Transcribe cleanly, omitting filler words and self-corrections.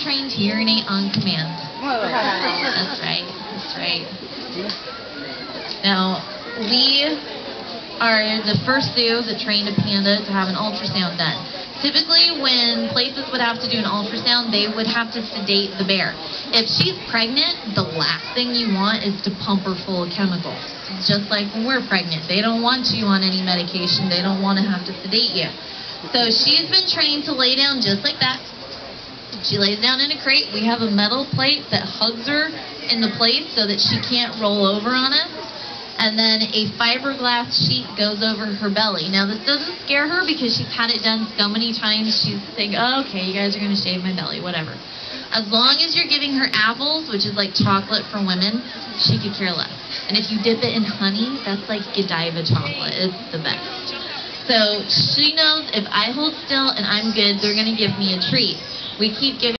trained to urinate on command. That's right. That's right. Now, we are the first zoo that trained a panda to have an ultrasound done. Typically, when places would have to do an ultrasound, they would have to sedate the bear. If she's pregnant, the last thing you want is to pump her full of chemicals. It's just like when we're pregnant. They don't want you on any medication. They don't want to have to sedate you. So she's been trained to lay down just like that. She lays down in a crate. We have a metal plate that hugs her in the place so that she can't roll over on us. And then a fiberglass sheet goes over her belly. Now, this doesn't scare her because she's had it done so many times. She's thinking, oh, okay, you guys are going to shave my belly, whatever. As long as you're giving her apples, which is like chocolate for women, she could care less. And if you dip it in honey, that's like Godiva chocolate. It's the best. So she knows if I hold still and I'm good, they're going to give me a treat. We keep giving